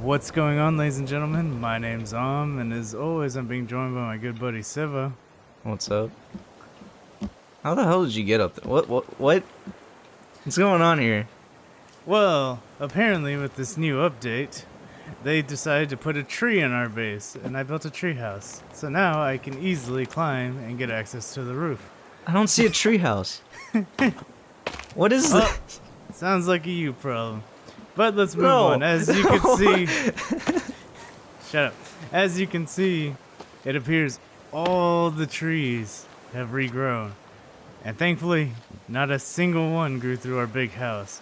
What's going on, ladies and gentlemen? My name's and as always, I'm being joined by my good buddy Sivoh. What's up? How the hell did you get up there? What? What's going on here? Well, apparently with this new update, they decided to put a tree in our base, and I built a tree house. So now I can easily climb and get access to the roof. I don't see a treehouse. What is this? Sounds like a you problem. But let's move No. on. As you can see... Shut up. As you can see, it appears all the trees have regrown. And thankfully, not a single one grew through our big house.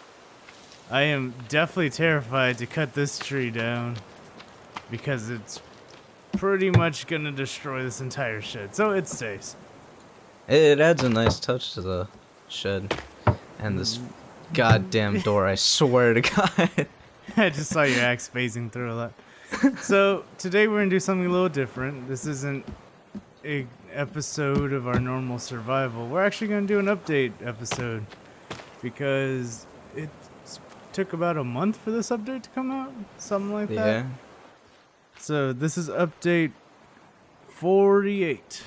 I am definitely terrified to cut this tree down because it's pretty much going to destroy this entire shed. So it stays. It adds a nice touch to the shed. And this goddamn door, I swear to God. I just saw your axe phasing through a lot. So today we're going to do something a little different. This isn't an episode of our normal survival. We're actually going to do an update episode because it took about a month for this update to come out. Something like that. Yeah. So this is update 48.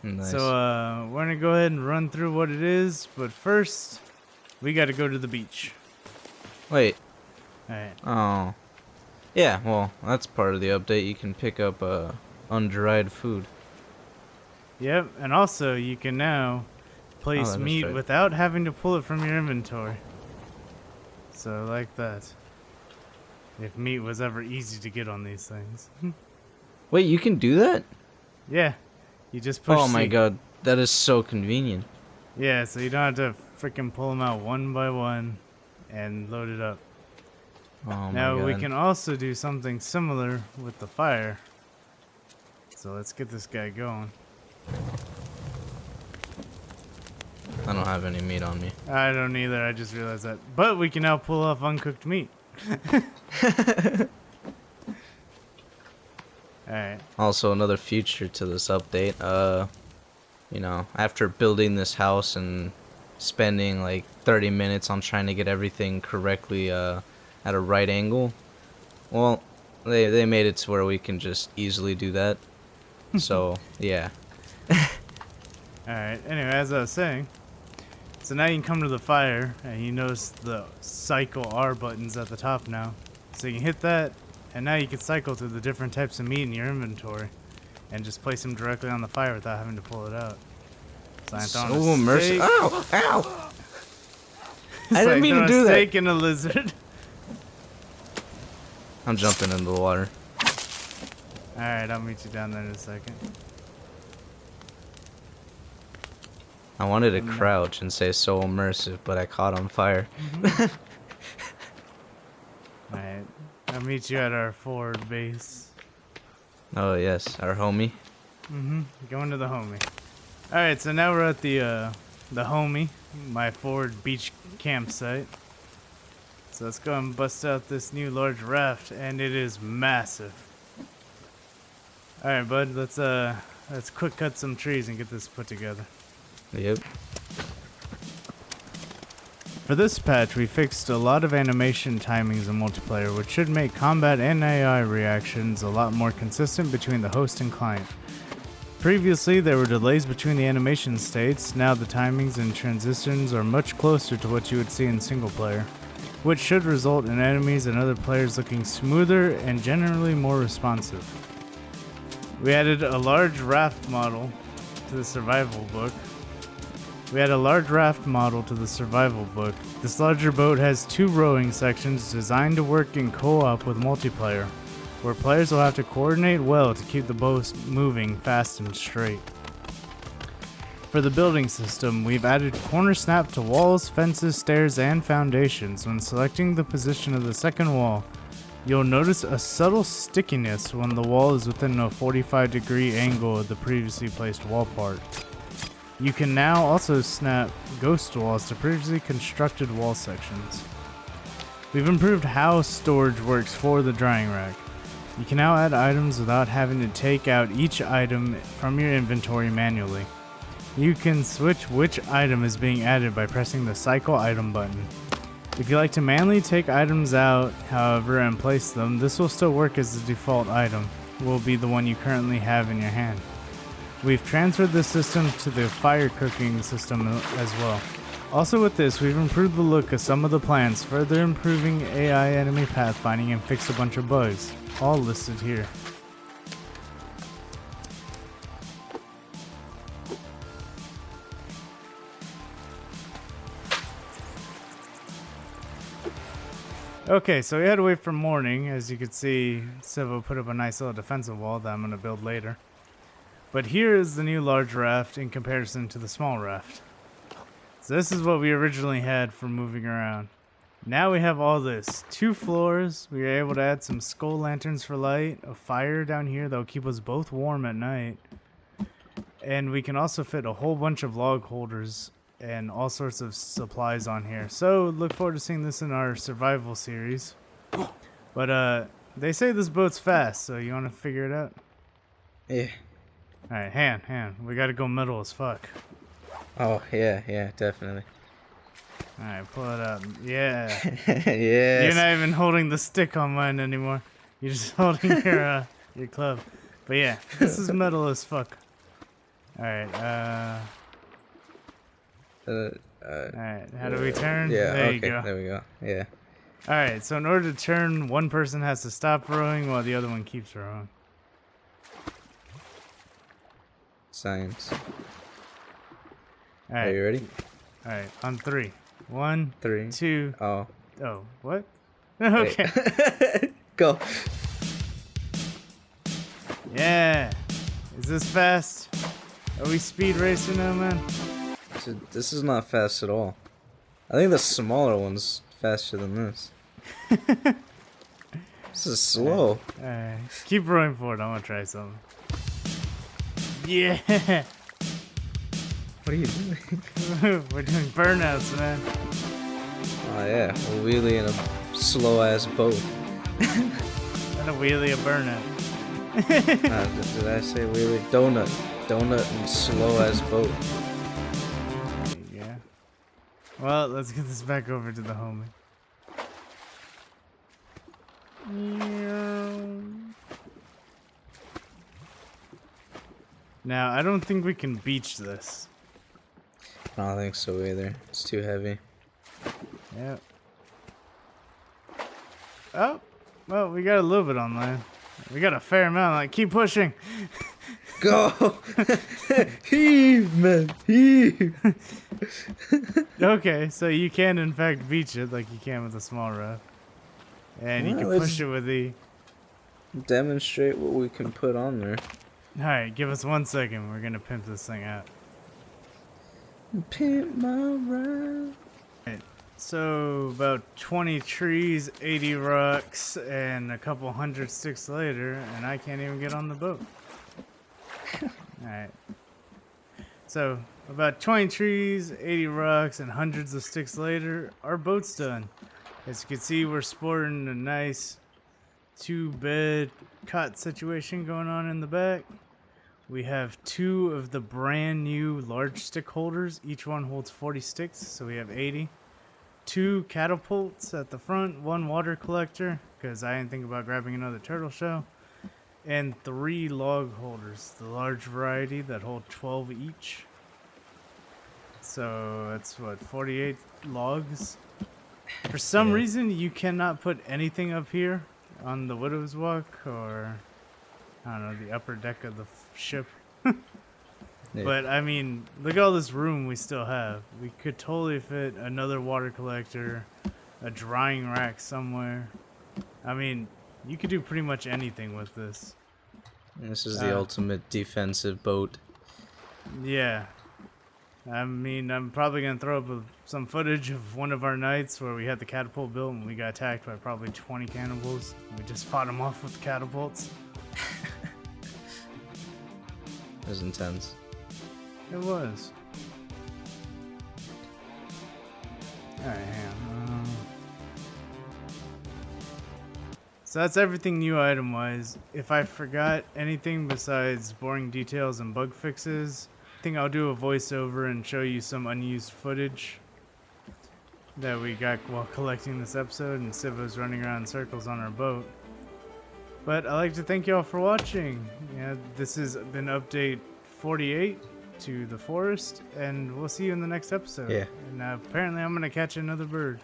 Nice. So we're gonna go ahead and run through what it is, but first we got to go to the beach. Wait. All right. Oh. Yeah, well, that's part of the update. You can pick up undried food. Yep, and also you can now place that is meat right. without having to pull it from your inventory. So like that. If meat was ever easy to get on these things. Wait, you can do that? Yeah. You just push Oh my C. God, that is so convenient. Yeah, so you don't have to freaking pull them out one by one and load it up. Oh my Now God. we can also do something similar with the fire. So let's get this guy going. I don't have any meat on me. I don't either, I just realized that. But we can now pull off uncooked meat. Alright. Also, another feature to this update, after building this house and spending like 30 minutes on trying to get everything correctly at a right angle, well, they made it to where we can just easily do that. So, yeah. Alright, anyway, as I was saying, so now you can come to the fire, and you notice the cycle R buttons at the top now. So you can hit that, and now you can cycle through the different types of meat in your inventory, and just place them directly on the fire without having to pull it out. So I'm So throwing a immersive. steak. Ow! Ow! It's I didn't like mean to throwing do a that. steak and a lizard. I'm jumping into the water. Alright, I'll meet you down there in a second. I wanted to crouch and say so immersive, but I caught on fire. Alright, I'll meet you at our forward base. Oh yes, our homie. Going to the homie. Alright, so now we're at the homie, my forward beach campsite. So let's go and bust out this new large raft, and it is massive. Alright, bud, let's quick cut some trees and get this put together. Yep. For this patch, we fixed a lot of animation timings in multiplayer, which should make combat and AI reactions a lot more consistent between the host and client. Previously, there were delays between the animation states. Now the timings and transitions are much closer to what you would see in single player, which should result in enemies and other players looking smoother and generally more responsive. We added a large raft model to the survival book. This larger boat has 2 rowing sections designed to work in co-op with multiplayer, where players will have to coordinate well to keep the boat moving fast and straight. For the building system, we've added corner snap to walls, fences, stairs, and foundations. When selecting the position of the second wall, you'll notice a subtle stickiness when the wall is within a 45-degree angle of the previously placed wall part. You can now also snap ghost walls to previously constructed wall sections. We've improved how storage works for the drying rack. You can now add items without having to take out each item from your inventory manually. You can switch which item is being added by pressing the cycle item button. If you like to manually take items out, however, and place them, this will still work as the default item. Will be the one you currently have in your hand. We've transferred this system to the fire cooking system as well. Also with this, we've improved the look of some of the plants, further improving AI enemy pathfinding and fixed a bunch of bugs. All listed here. Okay, so we had to wait for morning. As you can see, Sivoh put up a nice little defensive wall that I'm going to build later. But here is the new large raft in comparison to the small raft. So this is what we originally had for moving around. Now we have all this. 2 floors. We were able to add some skull lanterns for light. A fire down here that will keep us both warm at night. And we can also fit a whole bunch of log holders and all sorts of supplies on here. So look forward to seeing this in our survival series. But they say this boat's fast, so you want to figure it out? Yeah. Alright, hand. We gotta go middle as fuck. Oh, yeah, definitely. Alright, pull it up. Yeah. Yes. You're not even holding the stick on mine anymore. You're just holding your club. But yeah, this is metal as fuck. Alright, Alright, how do we turn? Yeah, there okay, you go. there we go. Yeah. Alright, so in order to turn, one person has to stop rowing while the other one keeps rowing. Science. Alright. Are you ready? Alright, on 3. 1, 3. 2. Oh. Oh, what? Okay. Go. Yeah. Is this fast? Are we speed racing now, man? This is not fast at all. I think the smaller one's faster than this. This is slow. Alright. Keep rowing forward. I want to try something. Yeah. What are you doing? We're doing burnouts, man. Oh yeah, a wheelie in a slow ass boat. And a wheelie, a burnout. Did I say wheelie? Donut and slow ass boat. Yeah. Well, let's get this back over to the homie. Now, I don't think we can beach this. I don't think so either. It's too heavy. Yep. Oh, well, we got a little bit on land. We got a fair amount. Like, keep pushing. Go! Heave, man! Heave! Okay, so you can, in fact, beach it like you can with a small raft. And you can push it with the... Demonstrate what we can put on there. Alright, give us 1 second. We're gonna pimp this thing out. Pimp my ride. Right, so about 20 trees, 80 rocks, and a couple hundred sticks later, and I can't even get on the boat. Alright. So, about 20 trees, 80 rocks, and hundreds of sticks later, our boat's done. As you can see, we're sporting a nice 2-bed cot situation going on in the back. We have 2 of the brand new large stick holders. Each one holds 40 sticks, so we have 80. 2 catapults at the front, 1 water collector, because I didn't think about grabbing another turtle shell. And 3 log holders, the large variety that hold 12 each. So that's what, 48 logs? For some reason, you cannot put anything up here on the Widow's Walk or, I don't know, the upper deck of the ship. Yeah. But, I mean, look at all this room we still have. We could totally fit another water collector, a drying rack somewhere. I mean, you could do pretty much anything with this. This is the ultimate defensive boat. Yeah. I mean, I'm probably going to throw up some footage of one of our nights where we had the catapult built and we got attacked by probably 20 cannibals. We just fought them off with catapults. It was intense. It was. Alright, hang on. So that's everything new item-wise. If I forgot anything besides boring details and bug fixes, I think I'll do a voiceover and show you some unused footage. that we got while collecting this episode, and Sivo's running around in circles on our boat. But I'd like to thank y'all for watching. Yeah, this has been update 48 to the forest, and we'll see you in the next episode. Yeah. And apparently I'm going to catch another bird.